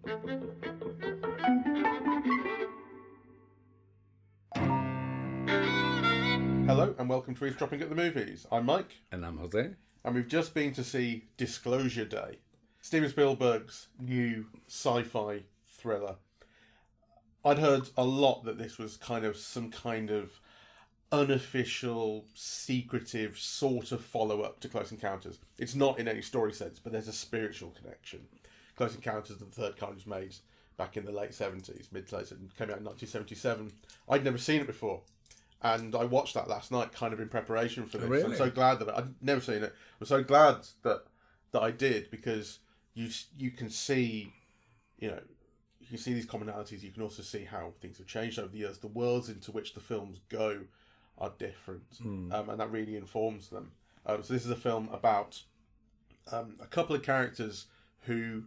Hello and welcome to Eavesdropping at the Movies. I'm Mike. And I'm Jose. And we've just been to see Disclosure Day, Steven Spielberg's new sci-fi thriller. I'd heard a lot that this was kind of some kind of unofficial, secretive sort of follow-up to Close Encounters. It's not in any story sense, but there's a spiritual connection. Close Encounters of the Third Kind was made back in the late 70s, mid-to-late 70s, came out in 1977. I'd never seen it before. And I watched that last night, kind of in preparation for this. Really? I'm so glad that I'd never seen it. I'm so glad that I did, because you can see, you can see these commonalities. You can also see how things have changed over the years. The worlds into which the films go are different, and that really informs them. So this is a film about a couple of characters who.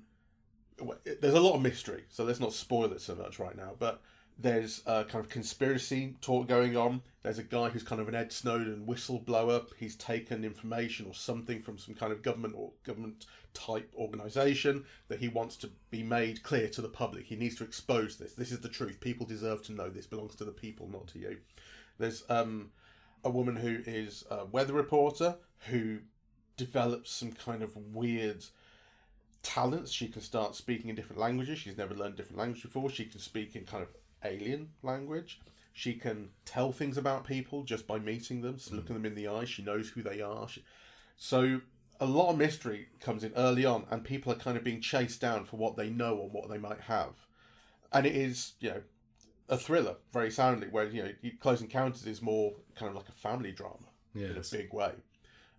There's a lot of mystery, so let's not spoil it so much right now. But there's a kind of conspiracy talk going on. There's a guy who's kind of an Ed Snowden whistleblower. He's taken information or something from some kind of government type organisation that he wants to be made clear to the public. He needs to expose this. This is the truth. People deserve to know. This belongs to the people, not to you. There's a woman who is a weather reporter who develops some kind of weird talents. She can start speaking in different languages. She's never learned a different language before. She can speak in kind of alien language. She can tell things about people just by meeting them, so looking them in the eye. She knows who they are. So a lot of mystery comes in early on, and people are kind of being chased down for what they know or what they might have. And it is, a thriller, very soundly, where, Close Encounters is more kind of like a family drama in a big way.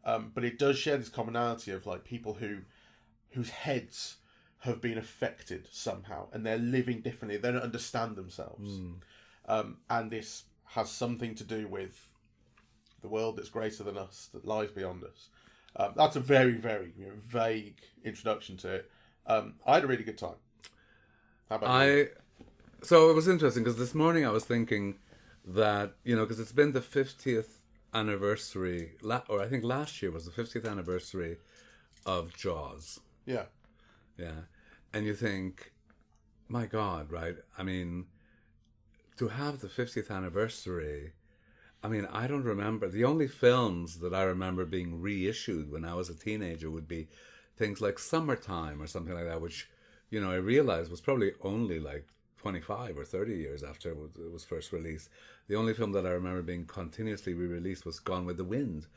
But it does share this commonality of like people whose heads have been affected somehow, and they're living differently. They don't understand themselves. And this has something to do with the world that's greater than us, that lies beyond us. That's a very, very vague introduction to it. I had a really good time. How about you? So it was interesting, because this morning I was thinking that, because it's been the 50th anniversary, or I think last year was the 50th anniversary of Jaws. Yeah. Yeah. And you think, my God, right? I mean, to have the 50th anniversary, I don't remember. The only films that I remember being reissued when I was a teenager would be things like Summertime or something like that, which, I realized was probably only like 25 or 30 years after it was first released. The only film that I remember being continuously re-released was Gone with the Wind.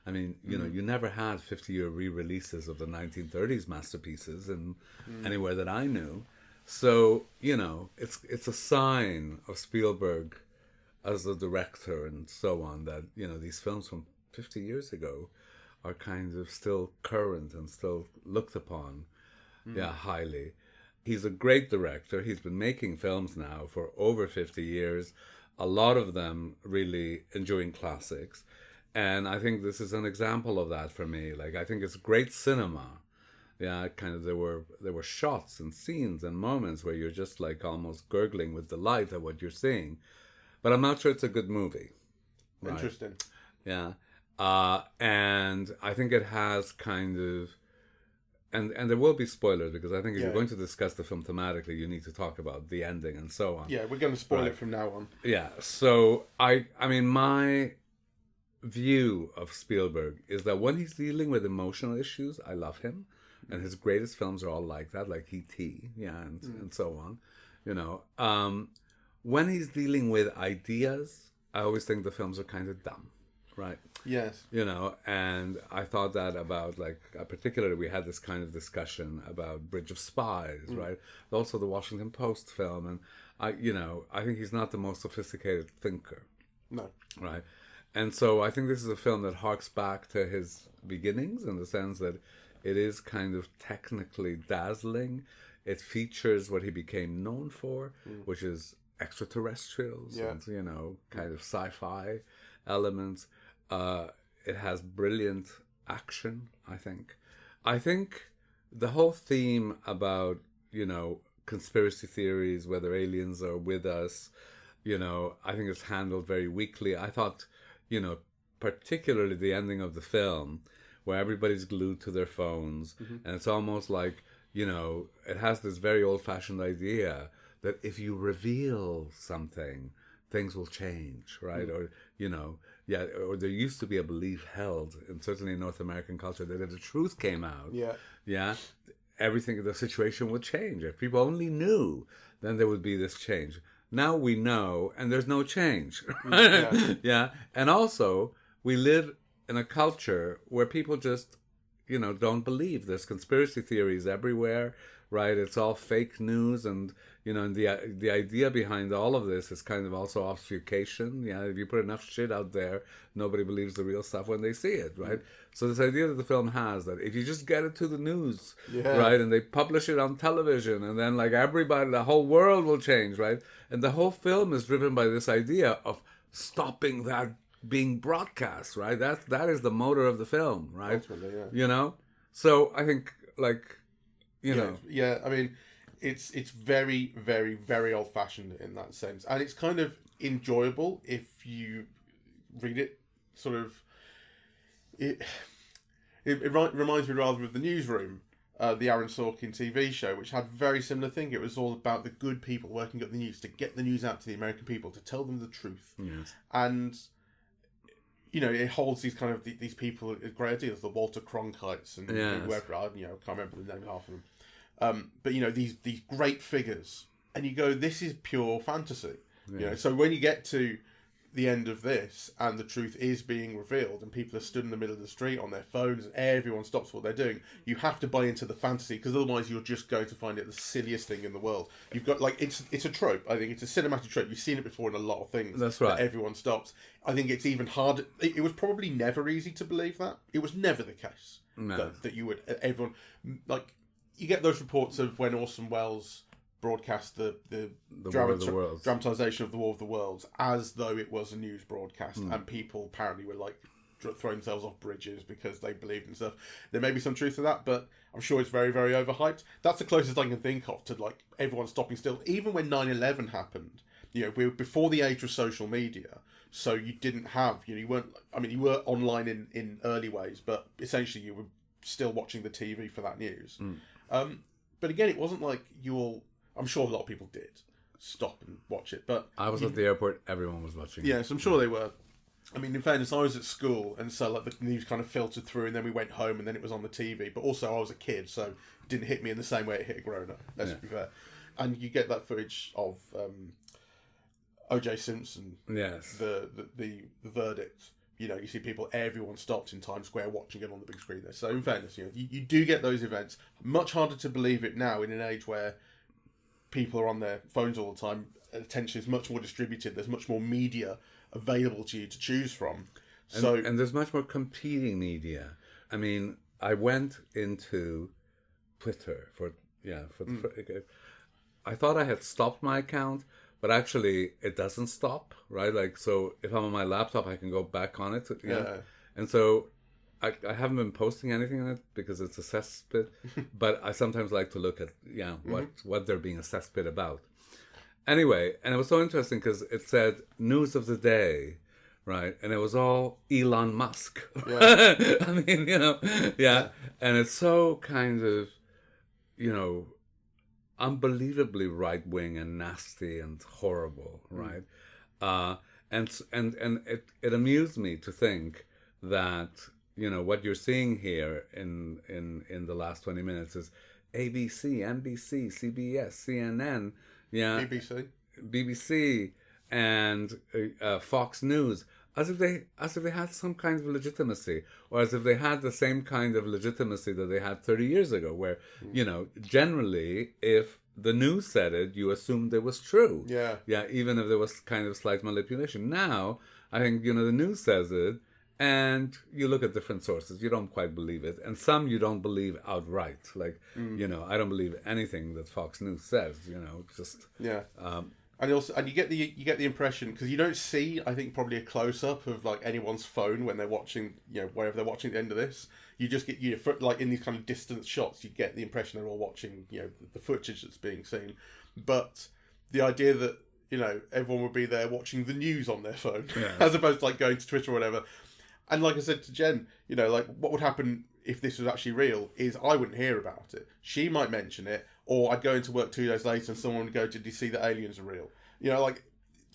You never had 50-year re-releases of the 1930s masterpieces anywhere that I knew. So, it's a sign of Spielberg as a director and so on that, these films from 50 years ago are kind of still current and still looked upon, highly. He's a great director. He's been making films now for over 50 years, a lot of them really enjoying classics. And I think this is an example of that for me. Like, I think it's great cinema. Yeah, kind of there were shots and scenes and moments where you're just like almost gurgling with delight at what you're seeing. But I'm not sure it's a good movie. Right? Interesting. Yeah. And I think it has kind of... And there will be spoilers, because I think if you're going to discuss the film thematically, you need to talk about the ending and so on. Yeah, we're going to spoil it from now on. Yeah. So, my view of Spielberg is that when he's dealing with emotional issues, I love him, and his greatest films are all like that, like E.T., and so on. When he's dealing with ideas, I always think the films are kind of dumb, right? Yes. And I thought that about, like, particularly we had this kind of discussion about Bridge of Spies, right? Also the Washington Post film, and I think he's not the most sophisticated thinker. No. Right? And so I think this is a film that harks back to his beginnings, in the sense that it is kind of technically dazzling. It features what he became known for, which is extraterrestrials and, kind of sci-fi elements. It has brilliant action, I think. I think the whole theme about, conspiracy theories, whether aliens are with us, I think it's handled very weakly. I thought, particularly the ending of the film, where everybody's glued to their phones, and it's almost like, it has this very old-fashioned idea that if you reveal something, things will change, right? Or, or there used to be a belief held, and certainly in North American culture, that if the truth came out, everything, the situation would change. If people only knew, then there would be this change. Now we know, and there's no change. Yeah. And also, we live in a culture where people just, don't believe. There's conspiracy theories everywhere, right? It's all fake news, and and the idea behind all of this is kind of also obfuscation. Yeah, if you put enough shit out there, nobody believes the real stuff when they see it, right? So this idea that the film has, that if you just get it to the news, right, and they publish it on television, and then like everybody, the whole world will change, right? And the whole film is driven by this idea of stopping that being broadcast, right? That is the motor of the film, right? Ultimately, yeah. So I think I mean, it's very, very, very old-fashioned in that sense, and it's kind of enjoyable if you read it. Sort of, it reminds me rather of The Newsroom, the Aaron Sorkin TV show, which had a very similar thing. It was all about the good people working at the news to get the news out to the American people, to tell them the truth. Yes. And it holds these kind of these people at great ideas, the Walter Cronkites and whoever. I can't remember the name of half of them. But these great figures, and you go, this is pure fantasy. So when you get to the end of this and the truth is being revealed and people are stood in the middle of the street on their phones and everyone stops what they're doing, you have to buy into the fantasy, because otherwise you're just going to find it the silliest thing in the world. You've got it's a trope. I think it's a cinematic trope. You've seen it before in a lot of things. That's right. That everyone stops. I think it's even harder. It was probably never easy to believe that. It was never the case that you would everyone like. You get those reports of when Orson Welles broadcast the dramatisation of the War of the Worlds as though it was a news broadcast, and people apparently were like throwing themselves off bridges because they believed in stuff. There may be some truth to that, but I'm sure it's very, very overhyped. That's the closest I can think of to like everyone stopping still. Even when 9/11 happened, we were before the age of social media, so you didn't have, you weren't. I mean, you were online in early ways, but essentially you were still watching the TV for that news. But again, it wasn't like you all. I'm sure a lot of people did stop and watch it, but I was at the airport. Everyone was watching. Yes, I'm sure they were. I mean, in fairness, I was at school, and so like the news kind of filtered through, and then we went home, and then it was on the TV. But also, I was a kid, so it didn't hit me in the same way it hit a grown-up. Let's be fair. And you get that footage of O.J. Simpson. Yes. The verdict. You see people, everyone stopped in Times Square watching it on the big screen there. So in fairness, you do get those events. Much harder to believe it now in an age where people are on their phones all the time. Attention is much more distributed. There's much more media available to you to choose from. And there's much more competing media. I mean, I went into Twitter I thought I had stopped my account, but actually it doesn't stop, right? Like, so if I'm on my laptop, I can go back on it. And so I haven't been posting anything on it because it's a cesspit, but I sometimes like to look at, what they're being a cesspit about. Anyway, and it was so interesting because it said news of the day, right? And it was all Elon Musk. Yeah. I mean, and it's so kind of, unbelievably right-wing and nasty and horrible, right? And it amused me to think that, what you're seeing here in the last 20 minutes is ABC, NBC, CBS, CNN, BBC, and Fox News, as if they had some kind of legitimacy, or as if they had the same kind of legitimacy that they had 30 years ago, where generally if the news said it, you assumed it was true. Even if there was kind of slight manipulation. Now I think the news says it, and you look at different sources, you don't quite believe it, and some you don't believe outright. Like I don't believe anything that Fox News says. And you get the impression, because you don't see, I think, probably a close up of like anyone's phone when they're watching, wherever they're watching the end of this. You just get like in these kind of distant shots, you get the impression they're all watching, the footage that's being seen. But the idea that everyone would be there watching the news on their phone, as opposed to like going to Twitter or whatever. And like I said to Jen, like what would happen if this was actually real, is I wouldn't hear about it. She might mention it, or I'd go into work 2 days later and someone would go, "Did you see that aliens are real?" You know, like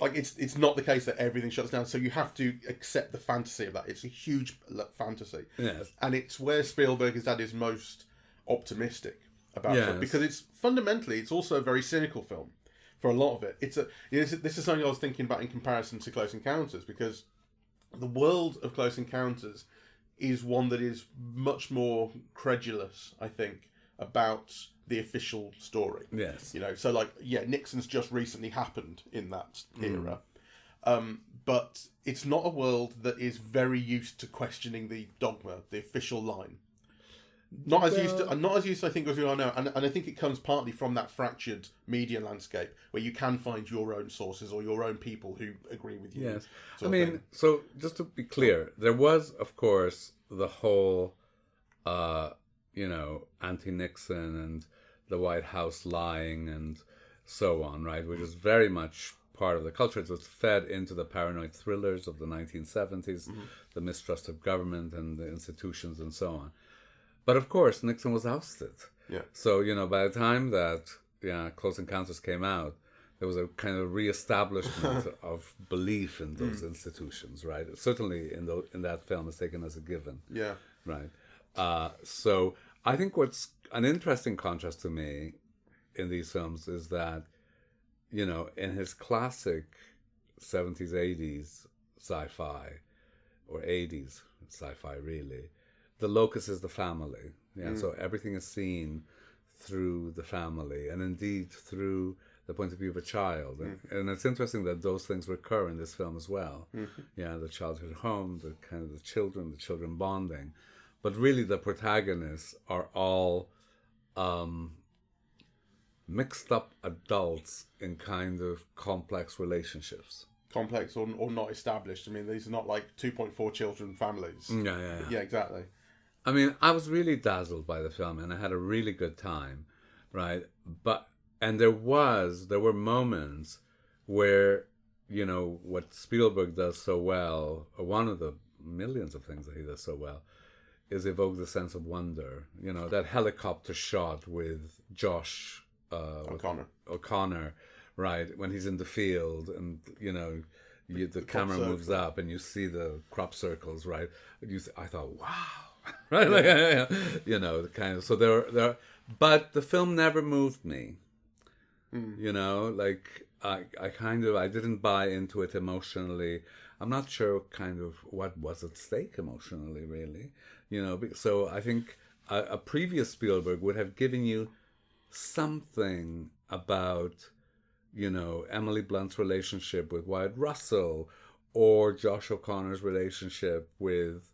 it's not the case that everything shuts down. So you have to accept the fantasy of that. It's a huge fantasy, Yes. and it's where Spielberg is at his most optimistic about it, because it's fundamentally it's also a very cynical film for a lot of it. This is something I was thinking about in comparison to Close Encounters, because the world of Close Encounters is one that is much more credulous, I think, about the official story. Yes. You know, so like, yeah, Nixon's just recently happened in that era. But it's not a world that is very used to questioning the dogma, the official line. Not as used to, I think, as we are now. And I think it comes partly from that fractured media landscape where you can find your own sources or your own people who agree with you. Yes. I mean, so just to be clear, there was, of course, the whole, anti-Nixon and the White House lying and so on, right? Which is very much part of the culture. It was fed into the paranoid thrillers of the 1970s, the mistrust of government and the institutions and so on. But of course, Nixon was ousted. Yeah. So, by the time that Close Encounters came out, there was a kind of reestablishment of belief in those institutions, right? Certainly in that film is taken as a given. Yeah. Right. So I think what's an interesting contrast to me in these films is that, in his classic 70s, 80s sci-fi, or 80s sci-fi really, the locus is the family. Yeah. So everything is seen through the family, and indeed through the point of view of a child. And it's interesting that those things recur in this film as well. Yeah, the childhood home, the kind of the children bonding. But really the protagonists are all mixed up adults in kind of complex relationships. Complex or not established. I mean, these are not like 2.4 children families. Yeah, exactly. I mean, I was really dazzled by the film, and I had a really good time, right? And there were moments where, what Spielberg does so well, or one of the millions of things that he does so well, is evoke the sense of wonder. That helicopter shot with Josh O'Connor, right? When he's in the field and, the camera moves up and you see the crop circles, right? I thought, wow. Right, the kind of, so there. But the film never moved me. I didn't buy into it emotionally. I'm not sure kind of what was at stake emotionally, really. So I think a previous Spielberg would have given you something about, Emily Blunt's relationship with Wyatt Russell, or Josh O'Connor's relationship with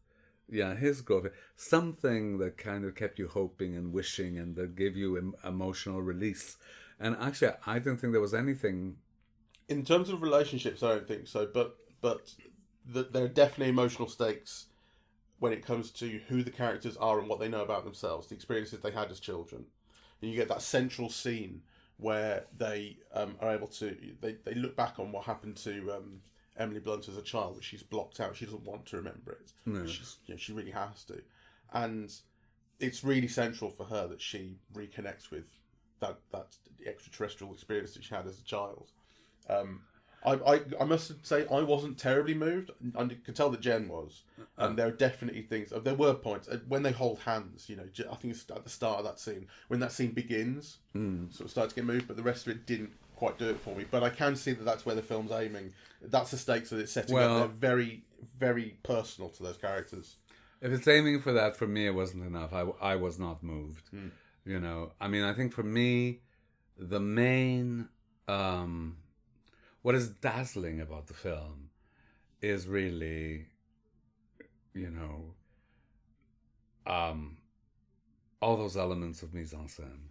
his girlfriend, something that kind of kept you hoping and wishing and that gave you emotional release. And actually, I didn't think there was anything. In terms of relationships, I don't think so, but there are definitely emotional stakes when it comes to who the characters are and what they know about themselves, the experiences they had as children. And you get that central scene where they are able to, they look back on what happened to Emily Blunt as a child, which she's blocked out. She doesn't want to remember it. No. She really has to. And it's really central for her that she reconnects with that extraterrestrial experience that she had as a child. I must say I wasn't terribly moved. I could tell that Jen was. And there are definitely things, there were points, when they hold hands, I think it's at the start of that scene, when that scene begins, sort of starts to get moved, but the rest of it didn't quite do it for me. But I can see that that's where the film's aiming. That's the stakes that it's setting up. They're very, very personal to those characters. If it's aiming for that, for me it wasn't enough. I was not moved. I mean, I think for me, the main, what is dazzling about the film is really, all those elements of mise en scène.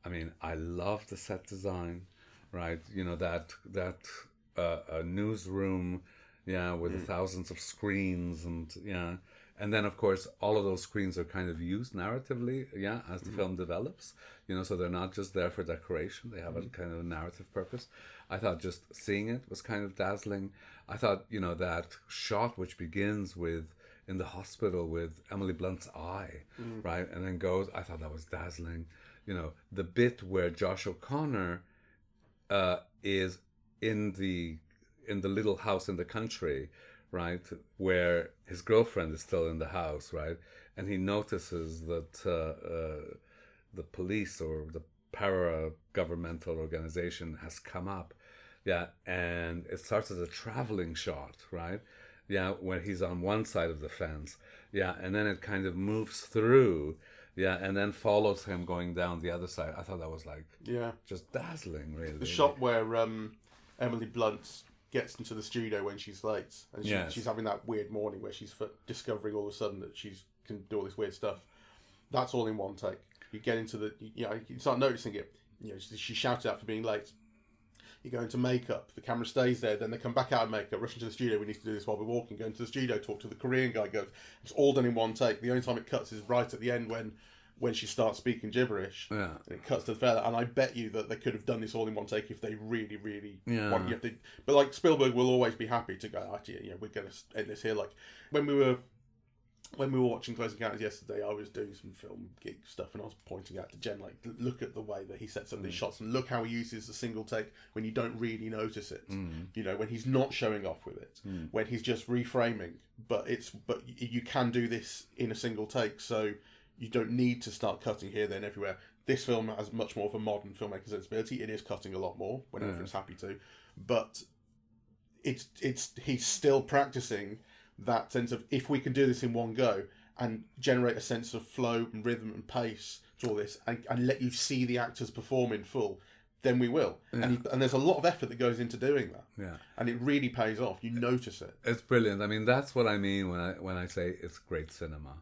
I mean, I love the set design, right? That newsroom, with thousands of screens and then of course all of those screens are kind of used narratively, as the film develops, so they're not just there for decoration; they have a kind of narrative purpose. I thought just seeing it was kind of dazzling. I thought, that shot which begins with in the hospital with Emily Blunt's eye, right? And then goes, I thought that was dazzling. You know, the bit where Josh O'Connor is in the little house in the country, right, where his girlfriend is still in the house, right, and he notices that the police or the para-governmental organization has come up, and it starts as a traveling shot, right, where he's on one side of the fence, and then it kind of moves through, and then follows him going down the other side. I thought that was like just dazzling, really. The shot where Emily Blunt gets into the studio when she's late, and she's having that weird morning where she's discovering all of a sudden that she can do all this weird stuff. That's all in one take. You get into you start noticing it. You know, she shouted out for being late. You go into makeup, the camera stays there, then they come back out of makeup, rush into the studio, we need to do this while we're walking, go into the studio, talk to the Korean guy, it's all done in one take. The only time it cuts is right at the end when she starts speaking gibberish, and it cuts to the fella. And I bet you that they could have done this all in one take if they really, really wanted. You have to, but like Spielberg will always be happy to go, actually, we're going to end this here. Like when we were watching Close Encounters yesterday, I was doing some film gig stuff, and I was pointing out to Jen, like, look at the way that he sets up these shots, and look how he uses a single take when you don't really notice it. You know, when he's not showing off with it, when he's just reframing. But you can do this in a single take, so you don't need to start cutting here, there, and everywhere. This film has much more of a modern filmmaker sensibility. It is cutting a lot more whenever it's happy to, but he's still practicing that sense of, if we can do this in one go and generate a sense of flow and rhythm and pace to all this, and let you see the actors perform in full, then we will. And there's a lot of effort that goes into doing that. And it really pays off. You notice it. It's brilliant. I mean, that's what I mean when I say it's great cinema.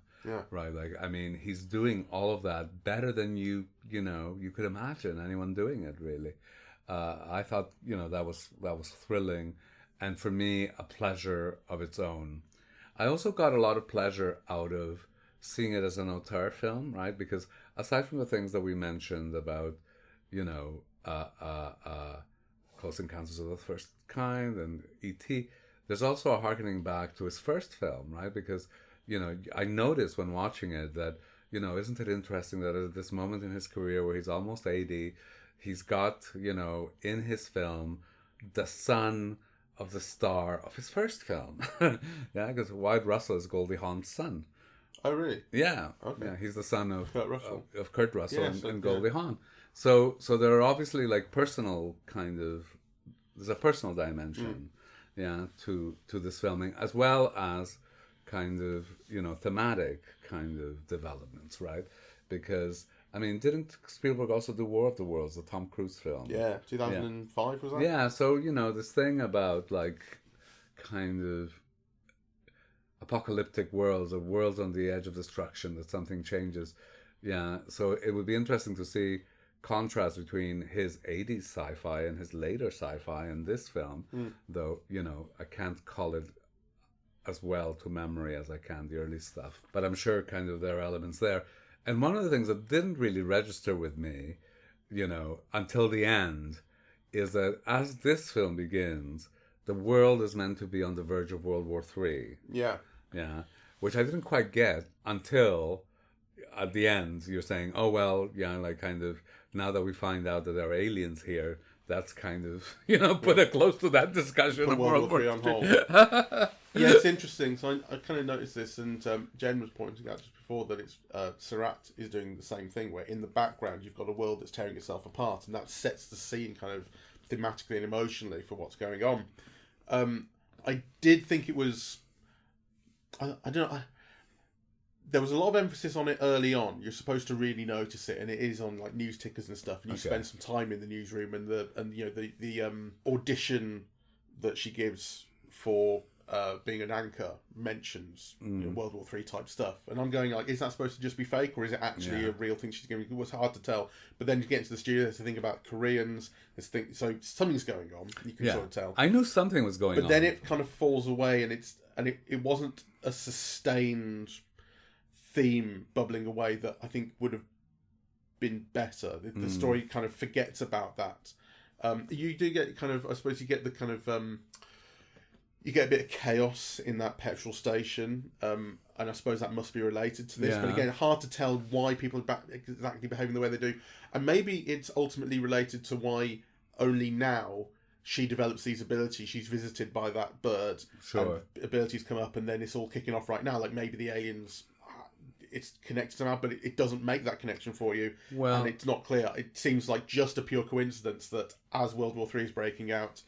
Right. Like, I mean, he's doing all of that better than you could imagine anyone doing it, really. I thought, that was thrilling, and for me, a pleasure of its own. I also got a lot of pleasure out of seeing it as an auteur film, right? Because aside from the things that we mentioned about, Close Encounters of the First Kind and E.T., there's also a harkening back to his first film, right? Because, I noticed when watching it that, isn't it interesting that at this moment in his career where he's almost 80, he's got, in his film, the son of the star of his first film. Because Wyatt Russell is Goldie Hawn's son. Oh, really? Yeah. Okay. Yeah, he's the son of Kurt Russell, Kurt Russell and Goldie Hawn. So there are obviously like there's a personal dimension, to this filming, as well as kind of, thematic kind of developments, right? Because, I mean, didn't Spielberg also do War of the Worlds, the Tom Cruise film? Yeah, 2005 was that? Yeah, so, this thing about, like, kind of apocalyptic worlds, or worlds on the edge of destruction, that something changes. Yeah, so it would be interesting to see contrast between his 80s sci-fi and his later sci-fi in this film, though, I can't call it as well to memory as I can the early stuff. But I'm sure kind of there are elements there. And one of the things that didn't really register with me, until the end, is that as this film begins, the world is meant to be on the verge of World War III. Yeah. Yeah. Which I didn't quite get until at the end you're saying, oh, well, like kind of, now that we find out that there are aliens here, that's kind of, put it close to that discussion of World War III on hold. Yeah, it's interesting. So I kind of noticed this, and Jen was pointing out just before that it's Surratt is doing the same thing, where in the background you've got a world that's tearing itself apart, and that sets the scene kind of thematically and emotionally for what's going on. I did think it was, I don't know, there was a lot of emphasis on it early on. You're supposed to really notice it, and it is on like news tickers and stuff. And you spend some time in the newsroom, and the audition that she gives for being an anchor mentions World War III type stuff. And I'm going like, is that supposed to just be fake, or is it actually a real thing she's giving? It was hard to tell. But then you get into the studio, there's a thing about Koreans. So something's going on. You can sort of tell. I knew something was going on. But then it kind of falls away, and it wasn't a sustained theme bubbling away that I think would have been better. The story kind of forgets about that. You do get kind of, I suppose you get the kind of you get a bit of chaos in that petrol station, and I suppose that must be related to this. Yeah. But again, hard to tell why people are exactly behaving the way they do, and maybe it's ultimately related to why only now she develops these abilities. She's visited by that bird, Sure. and abilities come up, and then it's all kicking off right now. Like maybe the aliens, it's connected somehow, but it doesn't make that connection for you, Well, and it's not clear. It seems like just a pure coincidence that as World War III is breaking out,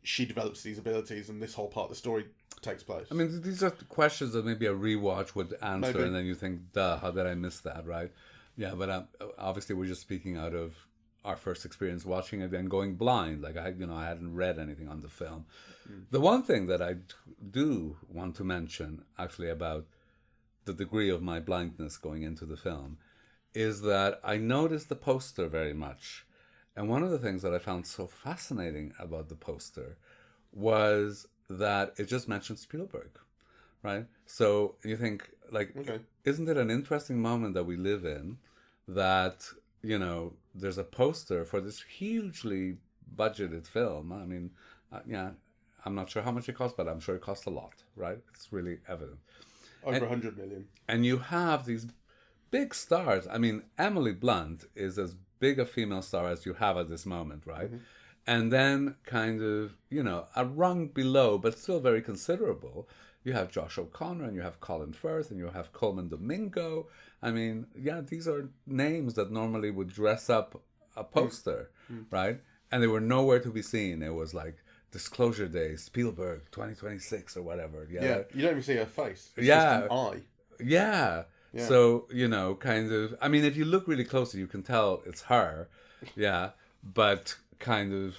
she develops these abilities, and this whole part of the story takes place. I mean, these are questions that maybe a rewatch would answer, Maybe. and then you think, duh, how did I miss that, right? Yeah, but obviously we're just speaking out of our first experience watching it and going blind. Like, I hadn't read anything on the film. The one thing that I do want to mention, actually, about the degree of my blindness going into the film is that I noticed the poster very much. And one of the things that I found so fascinating about the poster was that it just mentioned Spielberg, right? So you think, like, Okay. isn't it an interesting moment that we live in that, there's a poster for this hugely budgeted film? I mean, yeah, I'm not sure how much it cost, but I'm sure it cost a lot, right? It's really evident. Over 100 million. And you have these big stars. I mean, Emily Blunt is as big a female star as you have at this moment, right? Mm-hmm. And then kind of, a rung below, but still very considerable, you have Josh O'Connor, and you have Colin Firth, and you have Coleman Domingo. I mean, yeah, these are names that normally would dress up a poster, right? And they were nowhere to be seen. It was like Disclosure Day, Spielberg, 2026 or whatever. Yeah, you don't even see her face. It's Yeah. just an eye. Yeah. Yeah. So, kind of, I mean, if you look really closely, you can tell it's her. Yeah. But kind of,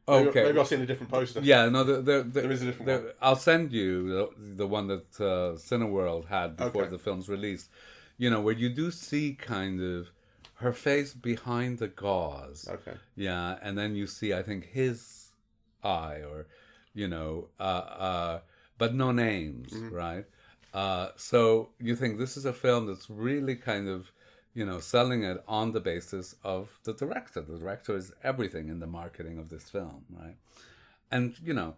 okay. Maybe I've seen a different poster. Yeah, no, There is a different one. I'll send you the one that Cineworld had before Okay. the film's released, where you do see kind of her face behind the gauze. Okay. Yeah, and then you see, I think, his eye, or, but no names, right? So you think this is a film that's really kind of, selling it on the basis of the director. The director is everything in the marketing of this film, right? And,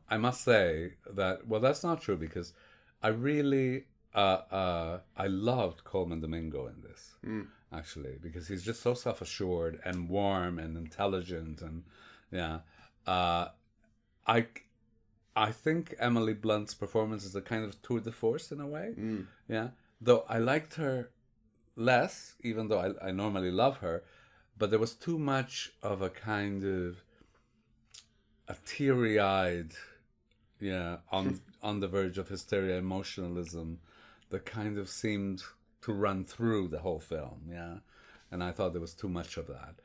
I must say that, well, that's not true, because I really, I loved Coleman Domingo in this, actually, because he's just so self-assured and warm and intelligent, and, yeah. I think Emily Blunt's performance is a kind of tour de force in a way, yeah. Though I liked her less, even though I normally love her, but there was too much of a kind of a teary-eyed, on the verge of hysteria, emotionalism, that kind of seemed to run through the whole film, yeah. And I thought there was too much of that.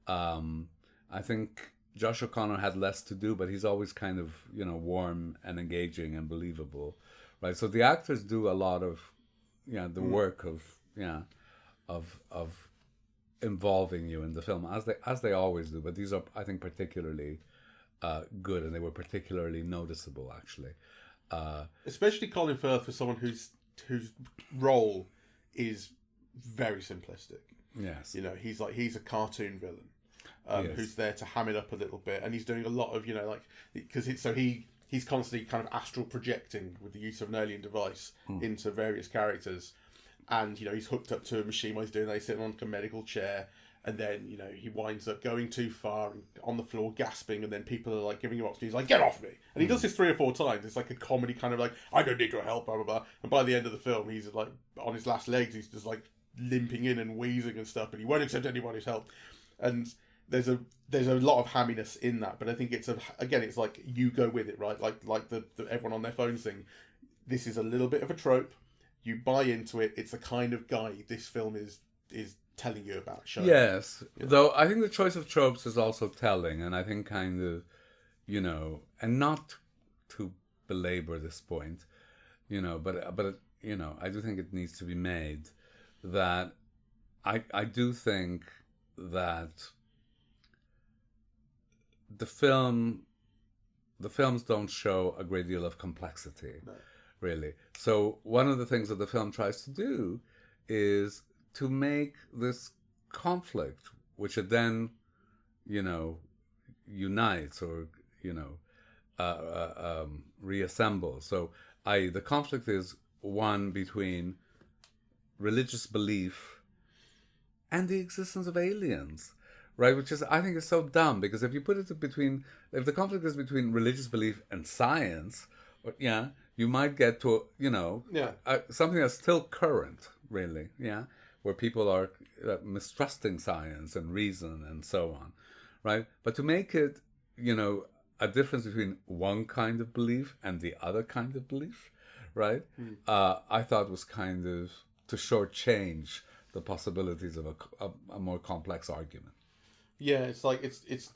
I think Josh O'Connor had less to do, but he's always kind of, warm and engaging and believable, right? So the actors do a lot of, the work of, of involving you in the film, as they always do. But these are, I think, particularly good, and they were particularly noticeable, actually. Especially Colin Firth, for someone whose role is very simplistic. Yes. He's a cartoon villain. Yes. Who's there to ham it up a little bit, and he's doing a lot of because he's constantly kind of astral projecting with the use of an alien device into various characters, and he's hooked up to a machine while he's doing that. He's sitting on a medical chair, and then he winds up going too far and on the floor gasping, and then people are like giving him oxygen. He's like, "Get off me!" And he does this 3 or 4 times. It's like a comedy kind of like, "I don't need your help," blah blah blah. And by the end of the film, he's like on his last legs. He's just like limping in and wheezing and stuff, but he won't accept anybody's help. And there's a lot of hamminess in that, but I think it's like you go with it, right? Like the everyone on their phones thing. This is a little bit of a trope. You buy into it. It's the kind of guy this film is telling you about. Showing. Yes, though I think the choice of tropes is also telling, and I think kind of, and not to belabor this point, but I do think it needs to be made that I do think that the films don't show a great deal of complexity, really. So one of the things that the film tries to do is to make this conflict, which it then, unites or, reassemble. So, i.e., the conflict is one between religious belief and the existence of aliens, right? Which is, I think, is so dumb, because if you put it between, if the conflict is between religious belief and science, you might get to, something that's still current, really, where people are mistrusting science and reason and so on, right? But to make it, a difference between one kind of belief and the other kind of belief, right? I thought was kind of to shortchange the possibilities of a more complex argument. Yeah, it's like it's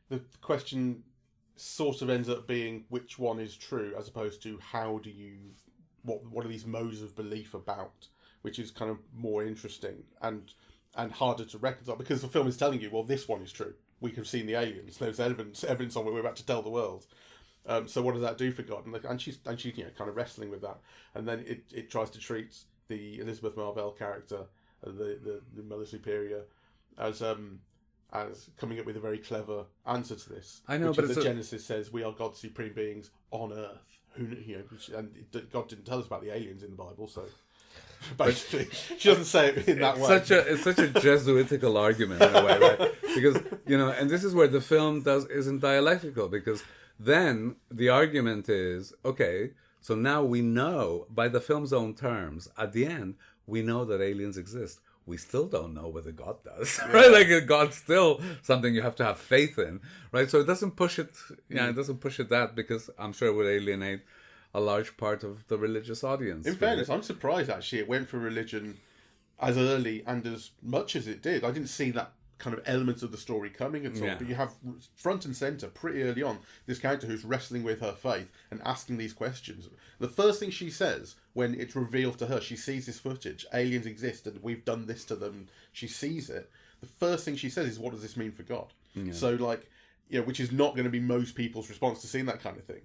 the question sort of ends up being which one is true, as opposed to how do you what are these modes of belief about, which is kind of more interesting and harder to reconcile, because the film is telling you, well, this one is true. We have seen the aliens. There's evidence on what we're about to tell the world. So what does that do for God? And she's kind of wrestling with that. And then it tries to treat the Elizabeth Marvell character, the Mother Superior, as coming up with a very clever answer to this. I know, but Genesis says we are God's supreme beings on earth. And God didn't tell us about the aliens in the Bible, so basically she doesn't say it in that way. It's such a Jesuitical argument in a way, right? Because and this is where the film isn't dialectical, because then the argument is, okay, so now we know, by the film's own terms, at the end, we know that aliens exist. We still don't know whether God does, right? Like, God's still something you have to have faith in, right? So it doesn't push it, it doesn't push it that, because I'm sure it would alienate a large part of the religious audience. In fairness, I'm surprised, actually, it went for religion as early and as much as it did. I didn't see that kind of elements of the story coming at all, but you have front and centre pretty early on this character who's wrestling with her faith and asking these questions. The first thing she says when it's revealed to her, she sees this footage, aliens exist and we've done this to them, she sees it, the first thing she says is, what does this mean for God? So which is not going to be most people's response to seeing that kind of thing.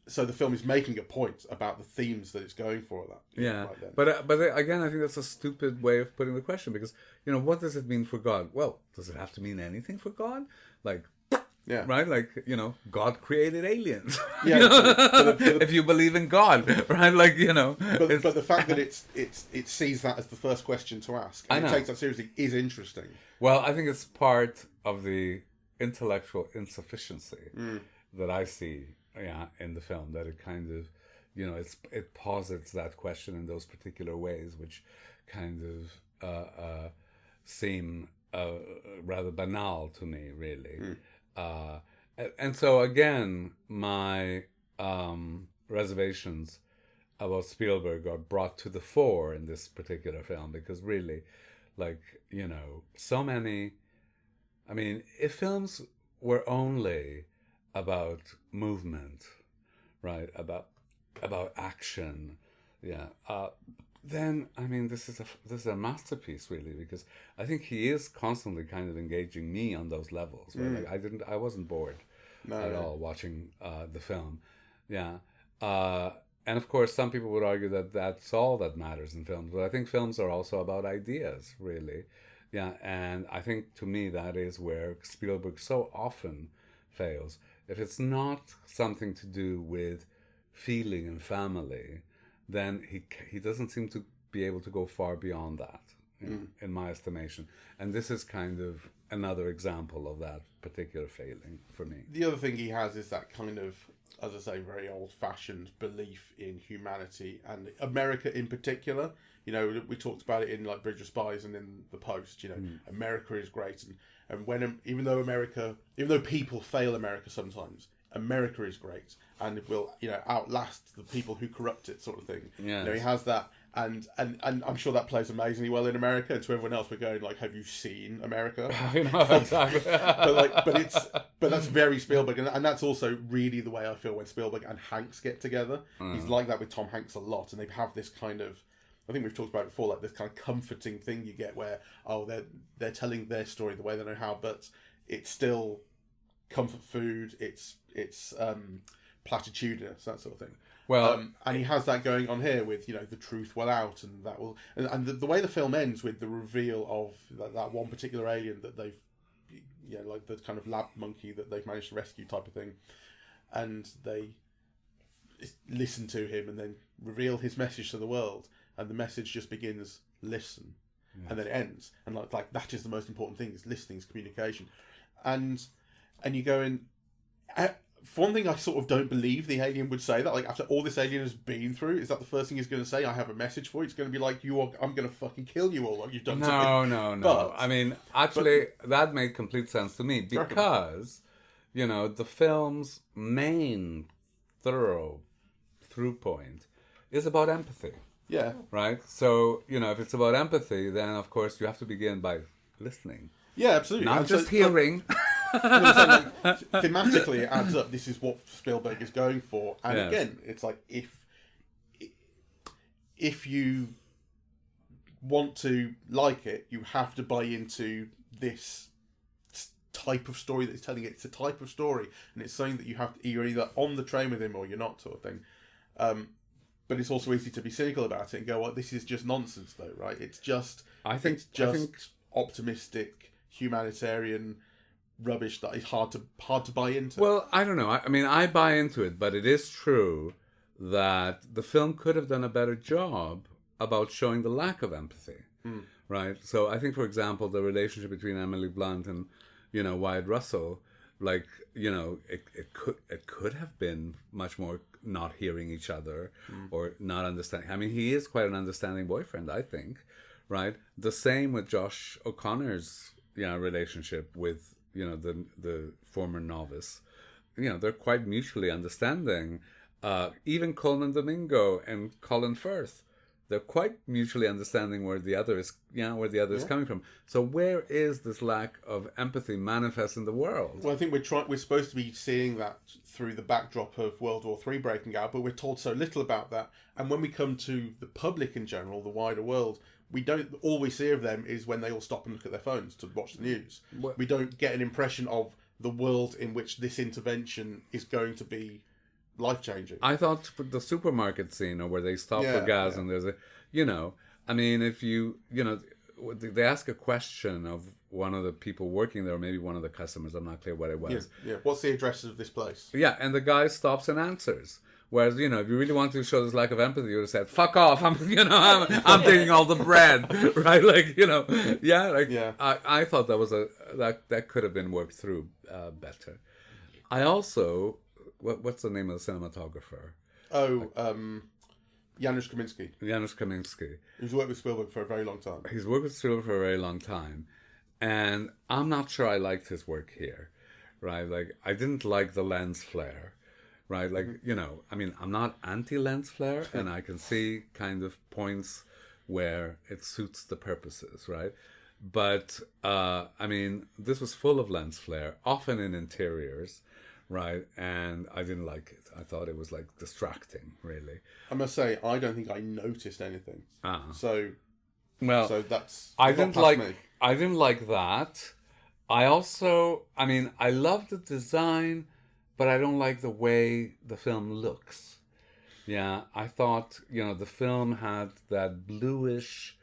So the film is making a point about the themes that it's going for. Right then. But again, I think that's a stupid way of putting the question, because what does it mean for God? Well, does it have to mean anything for God? Right? Like, God created aliens. If you believe in God, right? Like, But the fact that it sees that as the first question to ask, and it takes that seriously, is interesting. Well, I think it's part of the intellectual insufficiency that I see in the film, that it kind of it posits that question in those particular ways, which kind of seem rather banal to me, really. And so again, my reservations about Spielberg are brought to the fore in this particular film, because really, so many, I mean, if films were only about movement, right, about action, then, I mean, this is a masterpiece, really, because I think he is constantly kind of engaging me on those levels, right? Like, I wasn't bored at all watching the film, and of course, some people would argue that that's all that matters in films, but I think films are also about ideas, really. And I think, to me, that is where Spielberg so often fails. If it's not something to do with feeling and family, then he doesn't seem to be able to go far beyond that, in my estimation. And this is kind of another example of that particular failing for me. The other thing he has is that kind of, as I say, very old-fashioned belief in humanity and America in particular. We talked about it in like Bridge of Spies and in The Post. America is great, and when even though people fail America sometimes, America is great, and it will outlast the people who corrupt it, sort of thing. He has that, and I'm sure that plays amazingly well in America. And to everyone else, we're going like, have you seen America? Exactly. but that's very Spielberg, and that's also really the way I feel when Spielberg and Hanks get together. He's like that with Tom Hanks a lot, and they have this kind of, I think we've talked about it before, like this kind of comforting thing you get where, they're telling their story the way they know how, but it's still comfort food, it's platitudinous, that sort of thing. Well, and he has that going on here with the truth will out, and that will, and the way the film ends with the reveal of that one particular alien that they've like the kind of lab monkey that they've managed to rescue type of thing. and they listen to him and then reveal his message to the world, and the message just begins, listen, and then it ends, and like that is the most important thing, is listening, is communication, and you go in. For one thing, I sort of don't believe the alien would say that. Like, after all this alien has been through, is that the first thing he's going to say? I have a message for you. It's going to be like, I'm going to fucking kill you all. Like you've done. No. But, I mean, actually, that made complete sense to me because, the film's main through point is about empathy. Yeah. Right. So if it's about empathy, then of course you have to begin by listening. Yeah, absolutely. Not just hearing. Thematically, it adds up. This is what Spielberg is going for, and again, it's like if you want to like it, you have to buy into this type of story that he's telling. It's a type of story, and it's something that you're either on the train with him or you're not, sort of thing. But it's also easy to be cynical about it and go, "Well, this is just nonsense, though, right? It's just optimistic humanitarian rubbish that is hard to buy into." Well, I don't know. I mean, I buy into it, but it is true that the film could have done a better job about showing the lack of empathy, right? So I think, for example, the relationship between Emily Blunt and Wyatt Russell, like it could have been much more not hearing each other or not understanding. I mean, he is quite an understanding boyfriend, I think, right? The same with Josh O'Connor's relationship with the former novice. They're quite mutually understanding. Even Coleman Domingo and Colin Firth, they're quite mutually understanding where the other is, is coming from. So where is this lack of empathy manifest in the world? Well, I think we're supposed to be seeing that through the backdrop of World War III breaking out, but we're told so little about that. And when we come to the public in general, the wider world, all we see of them is when they all stop and look at their phones to watch the news. We don't get an impression of the world in which this intervention is going to be life-changing. I thought the supermarket scene, or where they stop for gas and there's I mean, if they ask a question of one of the people working there, or maybe one of the customers, I'm not clear what it was. Yeah. What's the address of this place? Yeah, and the guy stops and answers. Whereas, if you really wanted to show this lack of empathy, you would have said, "Fuck off! I'm taking all the bread," right? I thought that was that could have been worked through better. I also, what's the name of the cinematographer? Janusz Kaminski. Janusz Kaminski. He's worked with Spielberg for a very long time. He's worked with Spielberg for a very long time, and I'm not sure I liked his work here, right? Like, I didn't like the lens flare. Right, like, I mean, I'm not anti-lens flare, and I can see kind of points where it suits the purposes, right? But, I mean, this was full of lens flare, often in interiors, right? And I didn't like it. I thought it was, like, distracting, really. I must say, I don't think I noticed anything. So that's... I didn't like that. I also, I mean, I love the design, but I don't like the way the film looks. Yeah, I thought, the film had that bluish,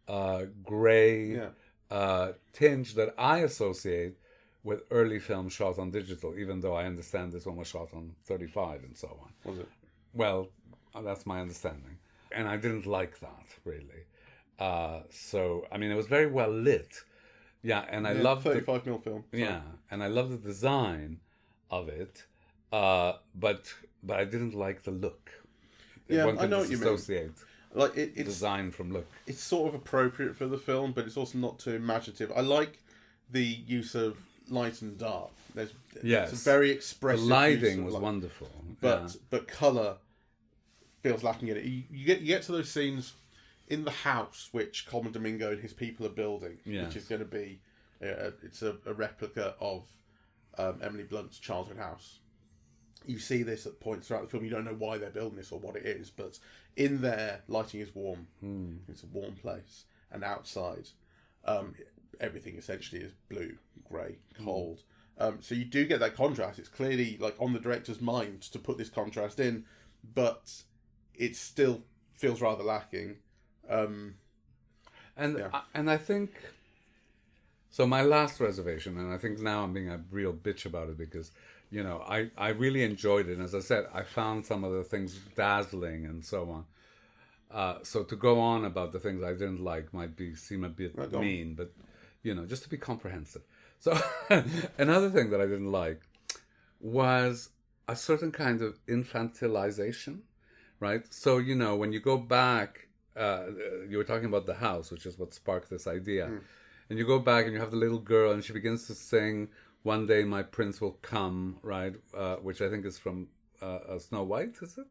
gray tinge that I associate with early films shot on digital, even though I understand this one was shot on 35 and so on. Was it? Well, that's my understanding. And I didn't like that, really. So, I mean, it was very well lit. Yeah, and I loved 35mm film. Sorry. Yeah, and I love the design of it, but I didn't like the look. Yeah, One I can know what you mean. Dissociate Like it's design from look. It's sort of appropriate for the film, but it's also not too imaginative. I like the use of light and dark. It's a very expressive. The lighting was wonderful, but color feels lacking in it. You get to those scenes in the house which Coleman Domingo and his people are building, which is going to be it's a replica of Emily Blunt's childhood house. You see this at points throughout the film. You don't know why they're building this or what it is, but in there, lighting is warm. It's a warm place, and outside, everything essentially is blue, grey, cold. So you do get that contrast. It's clearly like on the director's mind to put this contrast in, but it still feels rather lacking. And I think So my last reservation, and I think now I'm being a real bitch about it because, I really enjoyed it. And as I said, I found some of the things dazzling and so on. So to go on about the things I didn't like might seem a bit mean, but, just to be comprehensive. So another thing that I didn't like was a certain kind of infantilization, right? So, when you go back, you were talking about the house, which is what sparked this idea. And you go back and you have the little girl and she begins to sing "One Day My Prince Will Come," right? Which I think is from Snow White, is it?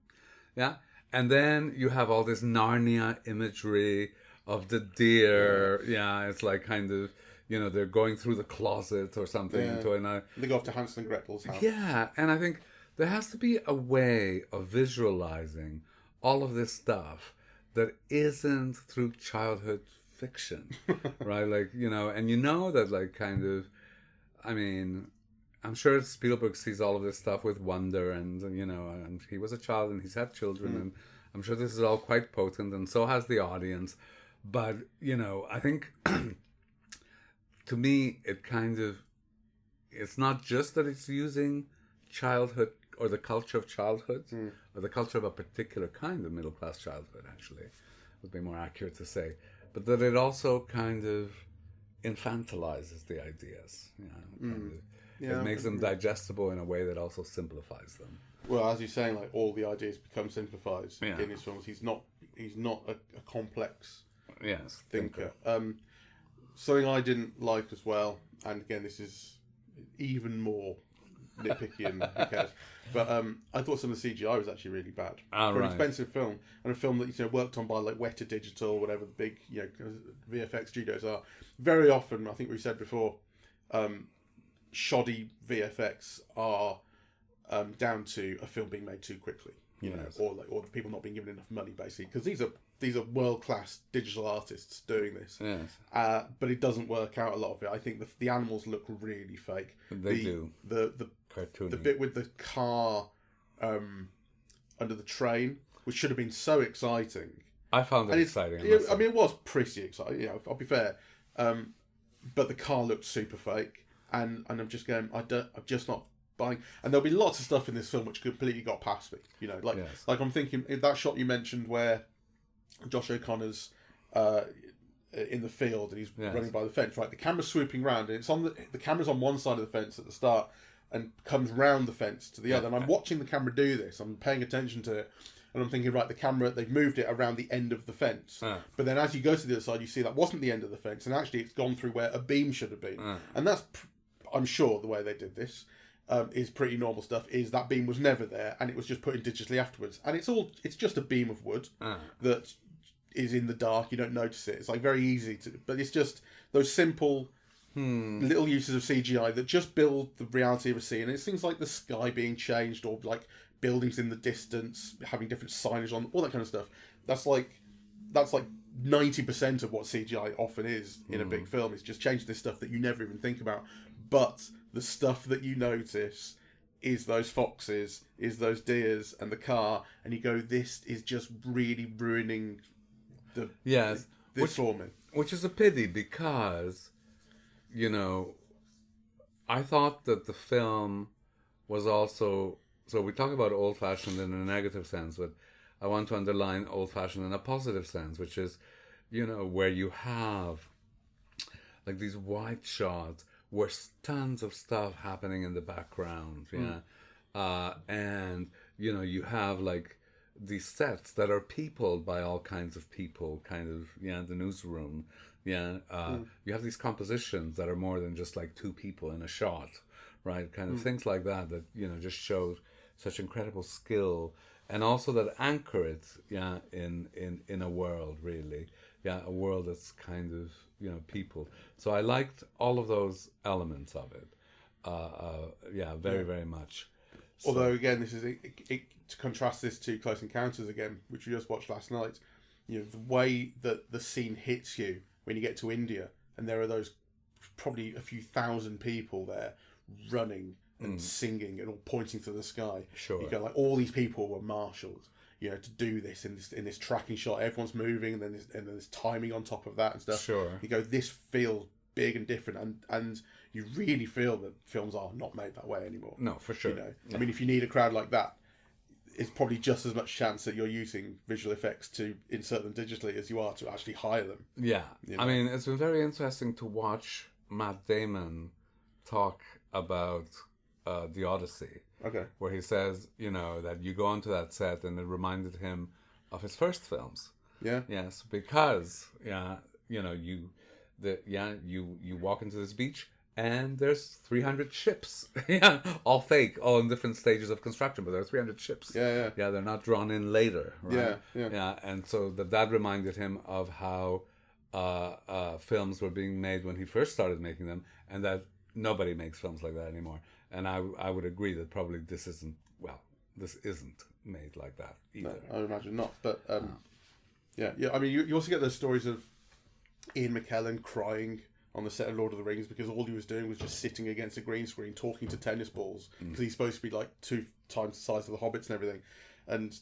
Yeah. And then you have all this Narnia imagery of the deer. Yeah, it's like kind of, they're going through the closet or something. Yeah. They go off to Hansel and Gretel's house. Yeah, and I think there has to be a way of visualizing all of this stuff that isn't through childhood fiction, right? Like, and that, like, kind of, I mean, I'm sure Spielberg sees all of this stuff with wonder, and and he was a child and he's had children, and I'm sure this is all quite potent, and so has the audience. But I think to me, it's not just that it's using childhood or the culture of childhood or the culture of a particular kind of middle class childhood. Actually, would be more accurate to say. But that it also kind of infantilizes the ideas. It makes them digestible in a way that also simplifies them. Well, as you're saying, like all the ideas become simplified in his films. He's not a complex thinker. Something I didn't like as well, and again, this is even more nitpicky and who cares. But I thought some of the CGI was actually really bad for an expensive film, and a film that worked on by like Weta Digital, whatever the big VFX studios are. Very often, I think we said before, shoddy VFX are down to a film being made too quickly, or the people not being given enough money, basically, because these are world-class digital artists doing this. Yes. But it doesn't work out, a lot of it. I think the animals look really fake. They do. The cartoony. The bit with the car under the train, which should have been so exciting. I found it exciting. I mean, it was pretty exciting. I'll be fair. But the car looked super fake, and I'm just going. I'm just not buying. And there'll be lots of stuff in this film which completely got past me. Like I'm thinking that shot you mentioned where Josh O'Connor's in the field and he's running by the fence. Right, the camera's swooping round, and it's on the camera's on one side of the fence at the start, and comes round the fence to the other. And I'm watching the camera do this. I'm paying attention to it. And I'm thinking, right, the camera, they've moved it around the end of the fence. But then as you go to the other side, you see that wasn't the end of the fence. And actually, it's gone through where a beam should have been. And that's, I'm sure, the way they did this is pretty normal stuff, is that beam was never there. And it was just put in digitally afterwards. And it's just a beam of wood that is in the dark. You don't notice it. It's like very easy to, but it's just those simple little uses of CGI that just build the reality of a scene. And it's things like the sky being changed, or like buildings in the distance having different signage on, all that kind of stuff. That's like 90% of what CGI often is in a big film. It's just changing this stuff that you never even think about. But the stuff that you notice is those foxes, is those deers, and the car, and you go, this is just really ruining this for me. Which is a pity, because I thought that the film was also, so we talk about old-fashioned in a negative sense, but I want to underline old-fashioned in a positive sense, which is, where you have like these wide shots where tons of stuff happening in the background, and you have like these sets that are peopled by all kinds of people, the newsroom. You have these compositions that are more than just like two people in a shot, right? Things like that just show such incredible skill, and also that anchor it, in a world, really, a world that's kind of people. So I liked all of those elements of it, very much. So, although again, this is to contrast this to Close Encounters again, which we just watched last night. The way that the scene hits you when you get to India, and there are those probably a few thousand people there running and singing and all pointing to the sky. Sure. You go like, all these people were marshalled, to do this in this tracking shot. Everyone's moving, and then there's timing on top of that and stuff. Sure. You go, this feels big and different, and you really feel that films are not made that way anymore. No, for sure. You know, I mean, if you need a crowd like that, it's probably just as much chance that you're using visual effects to insert them digitally as you are to actually hire them. Yeah. You know? I mean, it's been very interesting to watch Matt Damon talk about The Odyssey. Okay. Where he says, you know, that you go onto that set and it reminded him of his first films. Yeah. Yes, because, you know, you walk into this beach and there's 300 ships. Yeah, all fake, all in different stages of construction, but there are 300 ships. Yeah. Yeah, they're not drawn in later, right? Yeah. And so that reminded him of how films were being made when he first started making them, and that nobody makes films like that anymore. And I would agree that probably this isn't made like that either. No, I would imagine not. But yeah. I mean, you also get those stories of Ian McKellen crying on the set of Lord of the Rings because all he was doing was just sitting against a green screen talking to tennis balls because he's supposed to be like 2 times the size of the hobbits and everything, and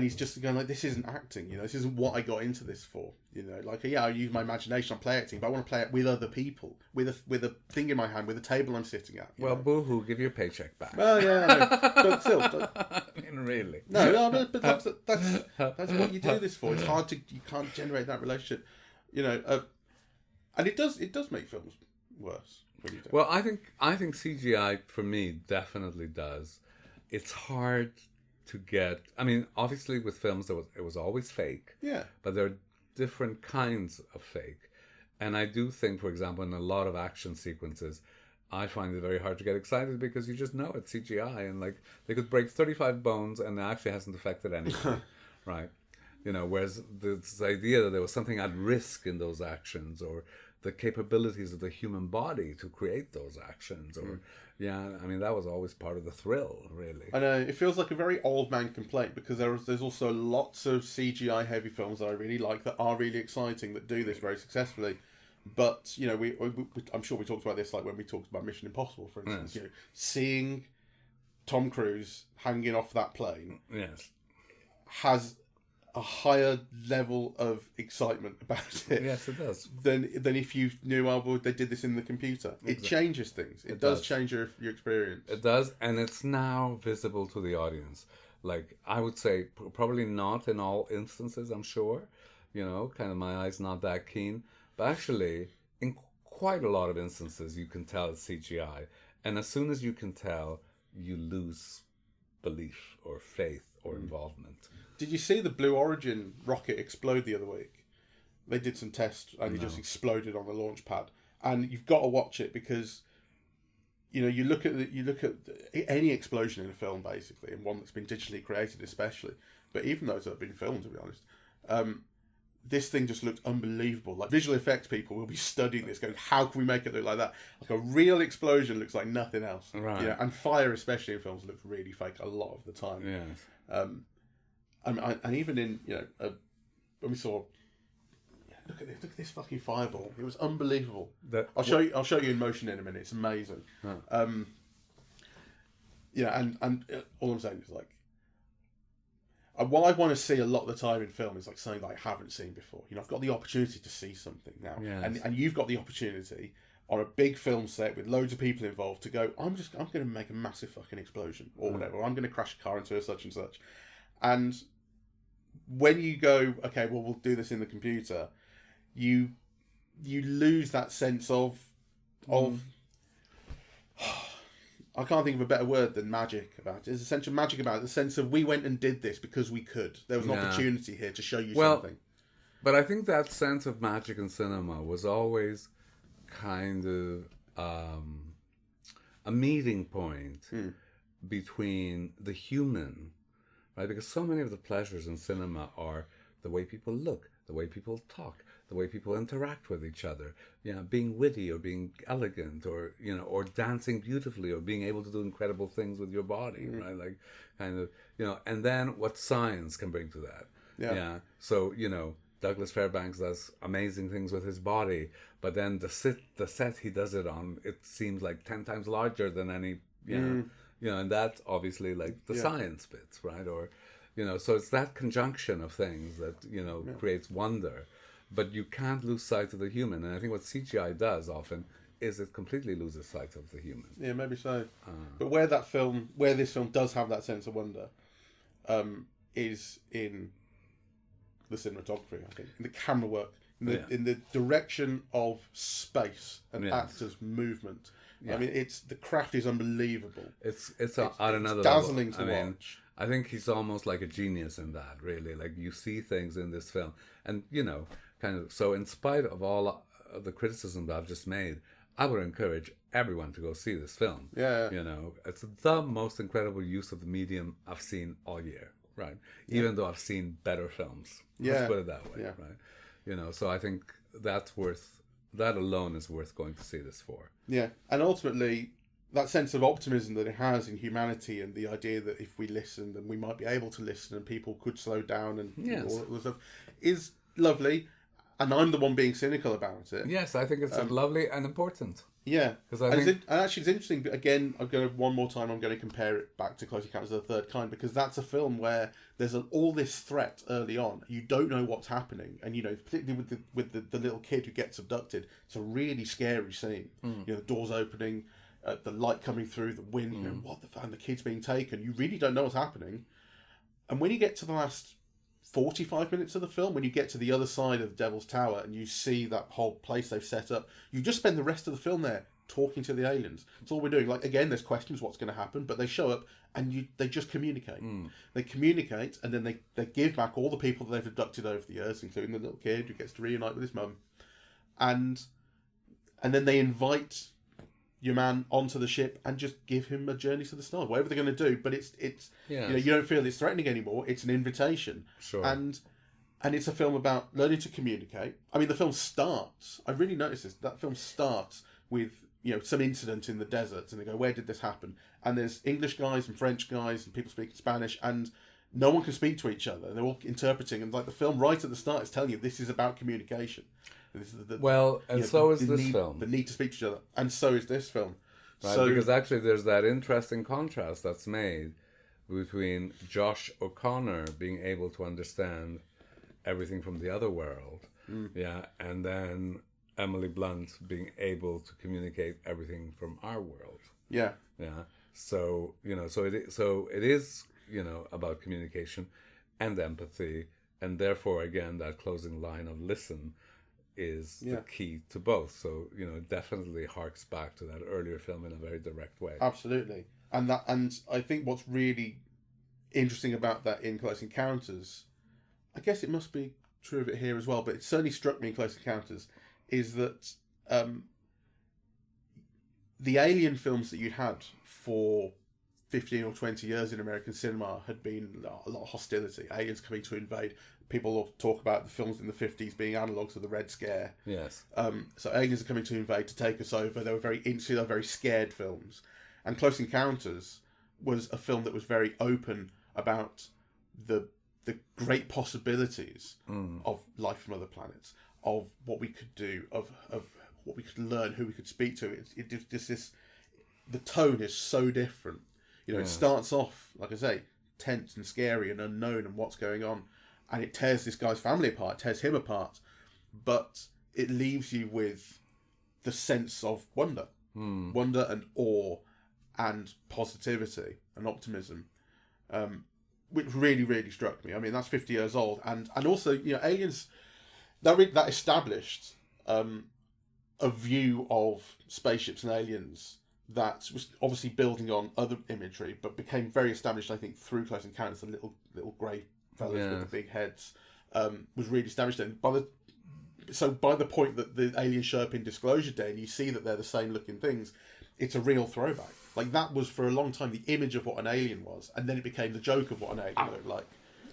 he's just going like, this isn't acting, you know, this isn't what I got into this for, you know, like, yeah, I use my imagination, I'm play acting, but I want to play it with other people, with a thing in my hand, with a table I'm sitting at. Well, boo-hoo, give your paycheck back. Well, yeah, but still. I mean, really. No, but that's what you do this for. It's hard you can't generate that relationship, you know, and it does make films worse when you don't. Well, I think CGI for me definitely does. It's hard to get. I mean, obviously with films it was always fake. Yeah. But there are different kinds of fake, and I do think, for example, in a lot of action sequences, I find it very hard to get excited because you just know it's CGI, and like they could break 35 bones and it actually hasn't affected anything, right? You know, whereas this idea that there was something at risk in those actions, or the capabilities of the human body to create those actions, or I mean, that was always part of the thrill, really. I know, it feels like a very old man complaint because there's also lots of CGI heavy films that I really like that are really exciting, that do this very successfully. But, you know, we I'm sure we talked about this like when we talked about Mission Impossible, for instance. Yes. You know, seeing Tom Cruise hanging off that plane, yes, has a higher level of excitement about it. Yes, it does. Than if you knew, oh, well, they did this in the computer. It changes things. It does change your experience. It does, and it's now visible to the audience. Like, I would say probably not in all instances, I'm sure. You know, kind of my eye's not that keen. But actually, in quite a lot of instances, you can tell it's CGI. And as soon as you can tell, you lose belief or faith or involvement. Did you see the Blue Origin rocket explode the other week? They did some tests and it just exploded on the launch pad. And you've got to watch it because, you know, you look at any explosion in a film basically, and one that's been digitally created especially, but even those that have been filmed, to be honest, this thing just looked unbelievable. Like, visual effects people will be studying this, going, how can we make it look like that? Like, a real explosion looks like nothing else. Right. You know, and fire, especially in films, looks really fake a lot of the time. Yes. And even in, you know, when we saw, look at this fucking fireball. It was unbelievable. I'll show you in motion in a minute. It's amazing. Huh. Yeah, and all I'm saying is like, what I want to see a lot of the time in film is like something that I haven't seen before. You know, I've got the opportunity to see something now, yes. and you've got the opportunity on a big film set with loads of people involved to go, I'm going to make a massive fucking explosion or whatever. Or I'm going to crash a car into a such and such. And when you go, okay, well, we'll do this in the computer, you lose that sense of I can't think of a better word than magic about it. There's a sense of magic about it, the sense of we went and did this because we could. There was an opportunity here to show you something. But I think that sense of magic in cinema was always kind of a meeting point between the human, right? Because so many of the pleasures in cinema are the way people look, the way people talk, the way people interact with each other, you know, being witty or being elegant, or, you know, or dancing beautifully, or being able to do incredible things with your body, right? Like, kind of, you know, and then what science can bring to that. Yeah. So, you know, Douglas Fairbanks does amazing things with his body, but then the set he does it on, it seems like 10 times larger than any, you know, and that's obviously like the science bits, right? Or, you know, so it's that conjunction of things that, you know, creates wonder. but you can't lose sight of the human. And I think what CGI does often is it completely loses sight of the human. Yeah, maybe so. But where this film does have that sense of wonder, is in the cinematography. I think in the camera work, in the direction of space and actors' movement. Yeah. I mean, the craft is unbelievable. It's at another dazzling level. to watch. I think he's almost like a genius in that, really. Like, you see things in this film. And, kind of, so in spite of all of the criticism that I've just made, I would encourage everyone to go see this film. Yeah. It's the most incredible use of the medium I've seen all year, right? Even though I've seen better films. Let's put it that way, right? So I think that alone is worth going to see this for. Yeah. And ultimately, that sense of optimism that it has in humanity, and the idea that if we listened, and we might be able to listen, and people could slow down, and all that stuff, is lovely. And I'm the one being cynical about it. Yes, I think it's lovely and important. Yeah, because actually it's interesting. Again, I'm going to compare it back to Close Encounters of the Third Kind, because that's a film where there's all this threat early on. You don't know what's happening, and particularly with the little kid who gets abducted, it's a really scary scene. The doors opening, the light coming through, the wind, and the kid's being taken. You really don't know what's happening, and when you get to the last 45 minutes of the film, when you get to the other side of the Devil's Tower and you see that whole place they've set up, you just spend the rest of the film there talking to the aliens. That's all we're doing. Like, again, there's questions what's going to happen, but they show up and they just communicate. They communicate, and then they give back all the people that they've abducted over the years, including the little kid who gets to reunite with his mum. And then they invite your man onto the ship and just give him a journey to the stars, whatever they're going to do. But it's you don't feel it's threatening anymore. It's an invitation. Sure. And it's a film about learning to communicate. I mean, the film starts, I really noticed this, that film starts with some incident in the desert, and they go, where did this happen? And there's English guys and French guys and people speaking Spanish, and no one can speak to each other. They're all interpreting, and like the film right at the start is telling you this is about communication. This is so is this film. The need to speak to each other. And so is this film. Right, because actually there's that interesting contrast that's made between Josh O'Connor being able to understand everything from the other world, and then Emily Blunt being able to communicate everything from our world. Yeah. So, so it is, about communication and empathy, and therefore, again, that closing line of listen is the key to both. So, it definitely harks back to that earlier film in a very direct way. Absolutely. And I think what's really interesting about that in Close Encounters, I guess it must be true of it here as well, but it certainly struck me in Close Encounters, is that the Alien films that you had for 15 or 20 years in American cinema had been a lot of hostility. Aliens coming to invade. People talk about the films in the 50s being analogues of the Red Scare. Yes. So aliens are coming to invade, to take us over. They were very insular, very scared films. And Close Encounters was a film that was very open about the great possibilities of life from other planets, of what we could do, of what we could learn, who we could speak to. It just this. The tone is so different. It starts off, like I say, tense and scary and unknown and what's going on. And it tears this guy's family apart, tears him apart. But it leaves you with the sense of wonder. Wonder and awe and positivity and optimism. Which really, really struck me. I mean, that's 50 years old. And also, Aliens, that established a view of spaceships and aliens that was obviously building on other imagery, but became very established, I think, through Close Encounters. The little grey fellas with the big heads was really established. And by the point that the aliens show up in Disclosure Day, and you see that they're the same looking things, it's a real throwback. Like, that was for a long time the image of what an alien was, and then it became the joke of what an alien looked like.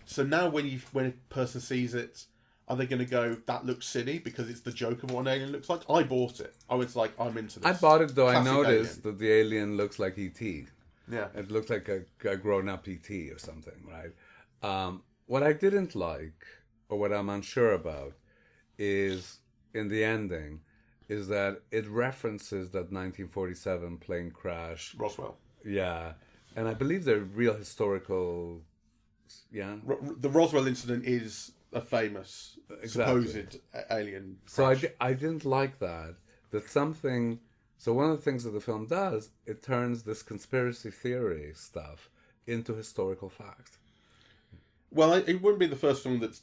So now when a person sees it, are they going to go, that looks silly because it's the joke of what an alien looks like? I bought it. I was like, I'm into this. I bought it, though I noticed that the alien looks like E.T. Yeah. It looks like a grown-up E.T. or something, right? What I didn't like, or what I'm unsure about, is, in the ending, is that it references that 1947 plane crash. Roswell. Yeah. And I believe they're real historical... Yeah. The Roswell incident is a famous Exactly. supposed alien. So crash. I didn't like that. That something. So one of the things that the film does, it turns this conspiracy theory stuff into historical fact. Well, it wouldn't be the first film that's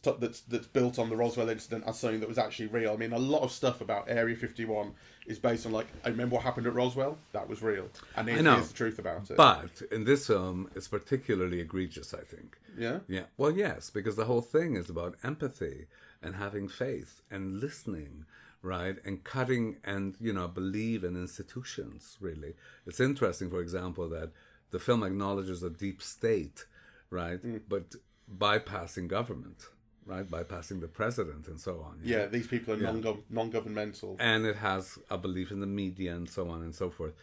built on the Roswell incident as something that was actually real. I mean, a lot of stuff about Area 51 is based on, like, I remember what happened at Roswell. That was real, and I know. here's the truth about it. But in this film, it's particularly egregious, I think. Yeah. Yeah. Well, yes, because the whole thing is about empathy and having faith and listening, right? And cutting and, believe in institutions, really. It's interesting, for example, that the film acknowledges a deep state, right? But bypassing government, right? Bypassing the president and so on. Yeah, these people are non-governmental. And it has a belief in the media and so on and so forth.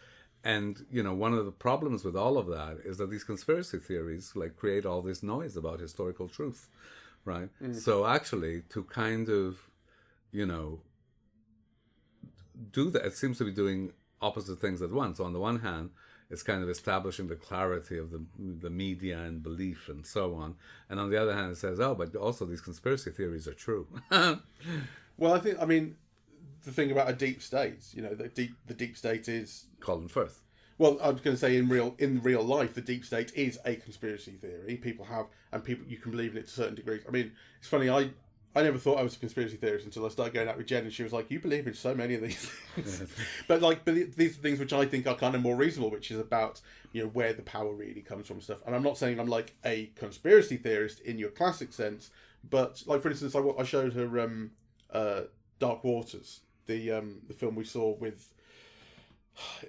And, one of the problems with all of that is that these conspiracy theories, like, create all this noise about historical truth, right? So actually, to kind of, do that, it seems to be doing opposite things at once. So on the one hand, it's kind of establishing the clarity of the media and belief and so on. And on the other hand, it says, oh, but also these conspiracy theories are true. Well, I mean, the thing about a deep state, the deep state is... Colin Firth. Well, I was going to say in real life, the deep state is a conspiracy theory. People you can believe in it to certain degrees. I mean, it's funny, I never thought I was a conspiracy theorist until I started going out with Jen, and she was like, "You believe in so many of these things," but these are things which I think are kind of more reasonable, which is about where the power really comes from and stuff. And I'm not saying I'm like a conspiracy theorist in your classic sense, but like for instance, I showed her Dark Waters, the film we saw with.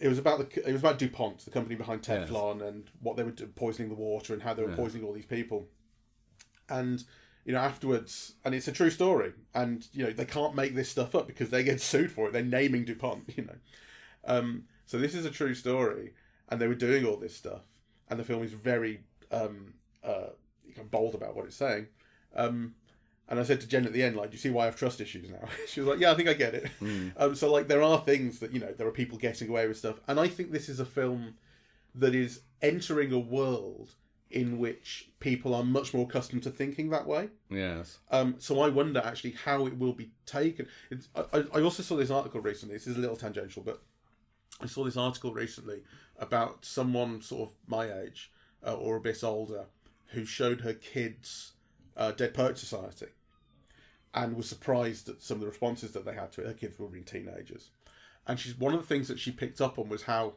It was about DuPont, the company behind Teflon, and what they were doing, poisoning the water, and how they were poisoning all these people, and. Afterwards, and it's a true story, and they can't make this stuff up because they get sued for it. They're naming DuPont, so this is a true story, and they were doing all this stuff, and the film is very bold about what it's saying. And I said to Jen at the end, like, "Do you see why I have trust issues now?" She was like, "Yeah, I think I get it." So like, there are things that there are people getting away with stuff, and I think this is a film that is entering a world in which people are much more accustomed to thinking that way. Yes. So I wonder actually how it will be taken. I also saw this article recently. This is a little tangential, but I saw this article recently about someone sort of my age or a bit older who showed her kids Dead Poets Society and was surprised at some of the responses that they had to it. Her kids were being teenagers. And one of the things that she picked up on was how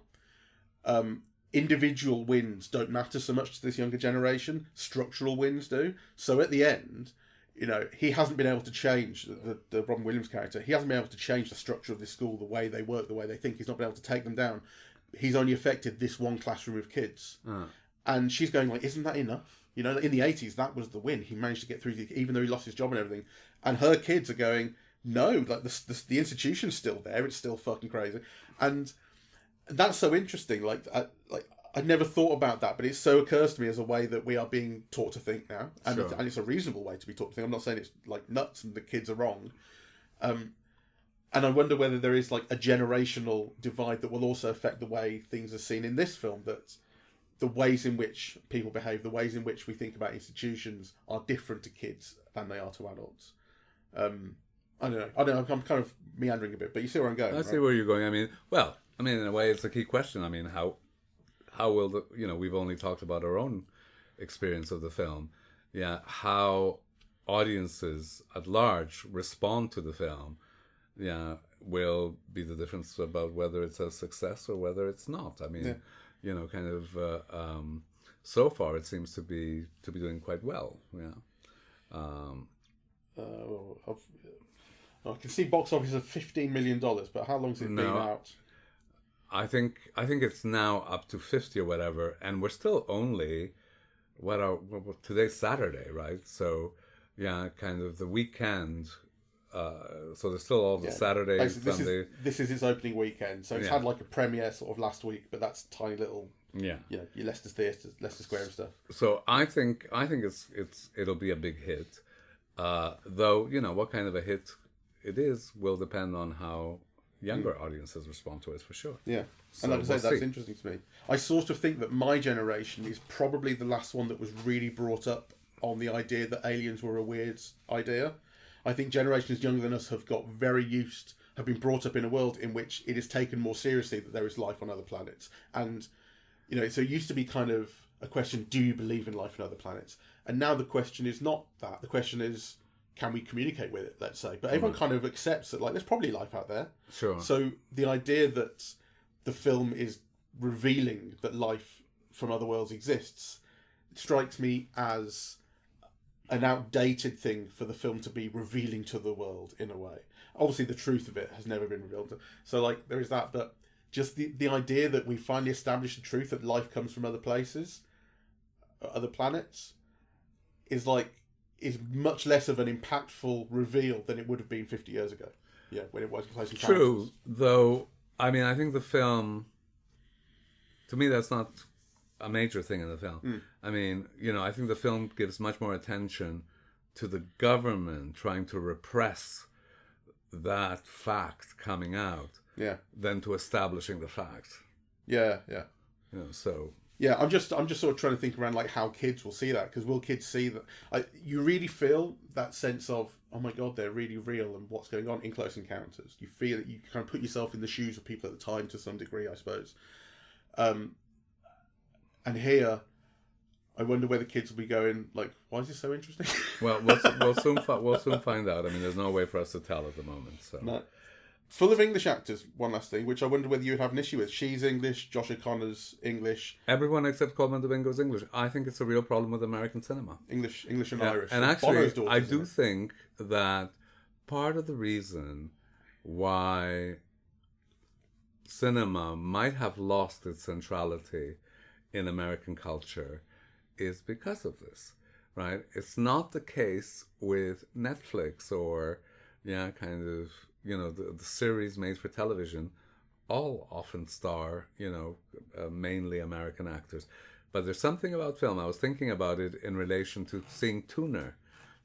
individual wins don't matter so much to this younger generation. Structural wins do. So at the end, he hasn't been able to change the Robin Williams character. He hasn't been able to change the structure of this school, the way they work, the way they think. He's not been able to take them down. He's only affected this one classroom of kids. And she's going like, isn't that enough? In the 80s, that was the win. He managed to get through, even though he lost his job and everything. And her kids are going, no, like the institution's still there. It's still fucking crazy. And that's so interesting. I never thought about that, but it so occurs to me as a way that we are being taught to think now, and it's a reasonable way to be taught to think. I'm not saying it's like nuts and the kids are wrong, and I wonder whether there is like a generational divide that will also affect the way things are seen in this film. That the ways in which people behave, the ways in which we think about institutions, are different to kids than they are to adults. I don't know. I'm kind of meandering a bit, but you see where I'm going. I see where you're going. I mean, in a way, it's a key question. I mean, how will we've only talked about our own experience of the film. Yeah, how audiences at large respond to the film, will be the difference about whether it's a success or whether it's not. I mean, so far it seems to be doing quite well. Yeah. I can see box office of $15 million, but how long's it been out? I think it's now up to 50 or whatever, and we're still only today's Saturday, right? So kind of the weekend. So there's still all the Saturday, Sunday. This is its opening weekend, so it's had like a premiere sort of last week, but that's tiny little. Your Leicester Theatre, Leicester Square and stuff. So I think it'll be a big hit, though what kind of a hit it is will depend on how younger audiences respond to it, for sure. Yeah, so, and like I say, that's interesting to me. I sort of think that my generation is probably the last one that was really brought up on the idea that aliens were a weird idea. I think generations younger than us have been brought up in a world in which it is taken more seriously that there is life on other planets. And, so it used to be kind of a question, do you believe in life on other planets? And now the question is not that. The question is, can we communicate with it, let's say? But everyone kind of accepts that, there's probably life out there. Sure. So the idea that the film is revealing that life from other worlds exists strikes me as an outdated thing for the film to be revealing to the world in a way. Obviously, the truth of it has never been revealed. So, there is that, but just the idea that we finally established the truth that life comes from other places, other planets, is much less of an impactful reveal than it would have been 50 years ago. Yeah, when it was closely true, though. I mean, I think the film, to me, that's not a major thing in the film. I mean, I think the film gives much more attention to the government trying to repress that fact coming out than to establishing the fact. Yeah. So... Yeah, I'm just sort of trying to think around how kids will see that, because will kids see that? You really feel that sense of, oh my God, they're really real and what's going on in Close Encounters. You feel that you kind of put yourself in the shoes of people at the time to some degree, I suppose. And here, I wonder where the kids will be going. Why is this so interesting? Well, we'll soon find out. I mean, there's no way for us to tell at the moment. So. No. Full of English actors, one last thing, which I wonder whether you would have an issue with. She's English, Josh O'Connor's English. Everyone except Coleman Domingo's English. I think it's a real problem with American cinema. English and Irish. And actually, I do think that part of the reason why cinema might have lost its centrality in American culture is because of this, right? It's not the case with Netflix or, the series made for television, all often star, mainly American actors. But there's something about film. I was thinking about it in relation to seeing Tooner,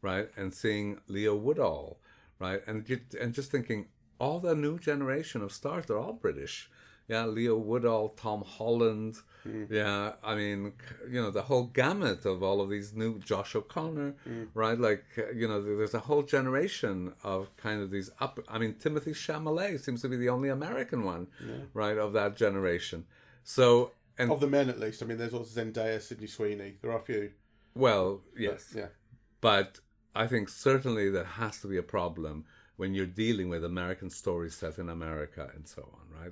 right? And seeing Leo Woodall, right? And just thinking, all the new generation of stars, they're all British. Yeah, Leo Woodall, Tom Holland. Yeah, I mean, the whole gamut of all of these new, Josh O'Connor, right? There's a whole generation of kind of these Timothy Chalamet seems to be the only American one, right, of that generation. So, and of the men at least. I mean, there's also Zendaya, Sydney Sweeney. There are a few. Well, yes. But, yeah. But I think certainly there has to be a problem when you're dealing with American stories set in America and so on, right?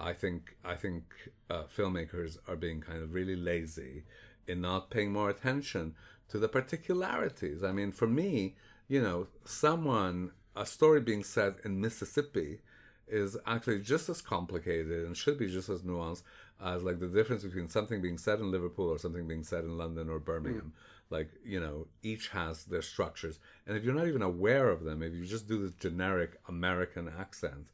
I think filmmakers are being kind of really lazy in not paying more attention to the particularities. I mean, for me, a story being set in Mississippi is actually just as complicated and should be just as nuanced as the difference between something being set in Liverpool or something being set in London or Birmingham. Each has their structures. And if you're not even aware of them, if you just do this generic American accent,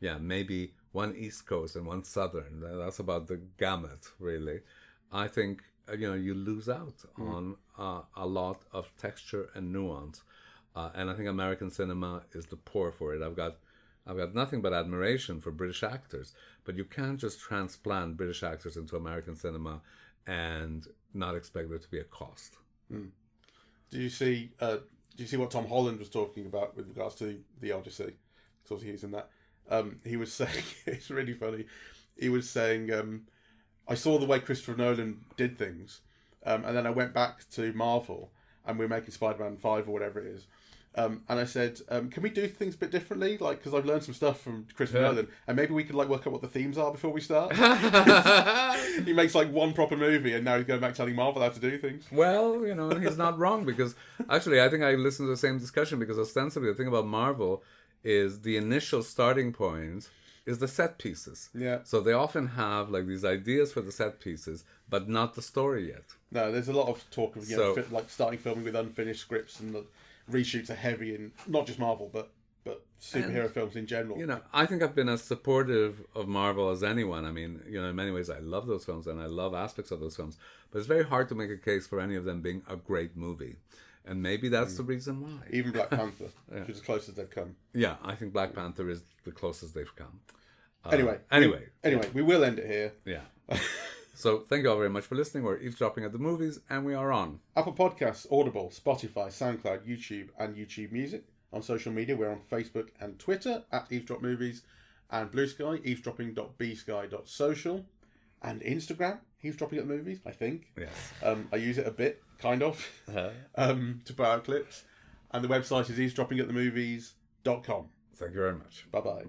maybe one East Coast and one Southern, that's about the gamut, really. I think, you lose out on a lot of texture and nuance. And I think American cinema is the poor for it. I've got nothing but admiration for British actors, but you can't just transplant British actors into American cinema and not expect there to be a cost. Did you see what Tom Holland was talking about with regards to the Odyssey? Because he's in that. He was saying, it's really funny. He was saying, I saw the way Christopher Nolan did things, and then I went back to Marvel, and we were making Spider-Man 5 or whatever it is. And I said, can we do things a bit differently? Because I've learned some stuff from Christopher Nolan, and maybe we could work out what the themes are before we start. He makes one proper movie, and now he's going back telling Marvel how to do things. Well, he's not wrong, because actually I think I listened to the same discussion, because ostensibly the thing about Marvel is the initial starting point is the set pieces. Yeah. So they often have these ideas for the set pieces, but not the story yet. No, there's a lot of talk of starting filming with unfinished scripts, and the reshoots are heavy in not just Marvel but superhero films in general. I think I've been as supportive of Marvel as anyone. I mean, in many ways I love those films and I love aspects of those films, but it's very hard to make a case for any of them being a great movie. And maybe that's the reason why. Even Black Panther, which is the closest they've come. Yeah, I think Black Panther is the closest they've come. Anyway, we will end it here. Yeah. So thank you all very much for listening. We're Eavesdropping at the Movies, and we are on Apple Podcasts, Audible, Spotify, SoundCloud, YouTube, and YouTube Music. On social media, we're on Facebook and Twitter at Eavesdrop Movies, and Blue Sky, eavesdropping.bsky.social, and Instagram, Eavesdropping at the Movies, I think. Yes. I use it a bit, kind of, to put out clips. And the website is eavesdroppingatthemovies.com. Thank you very much. Bye-bye.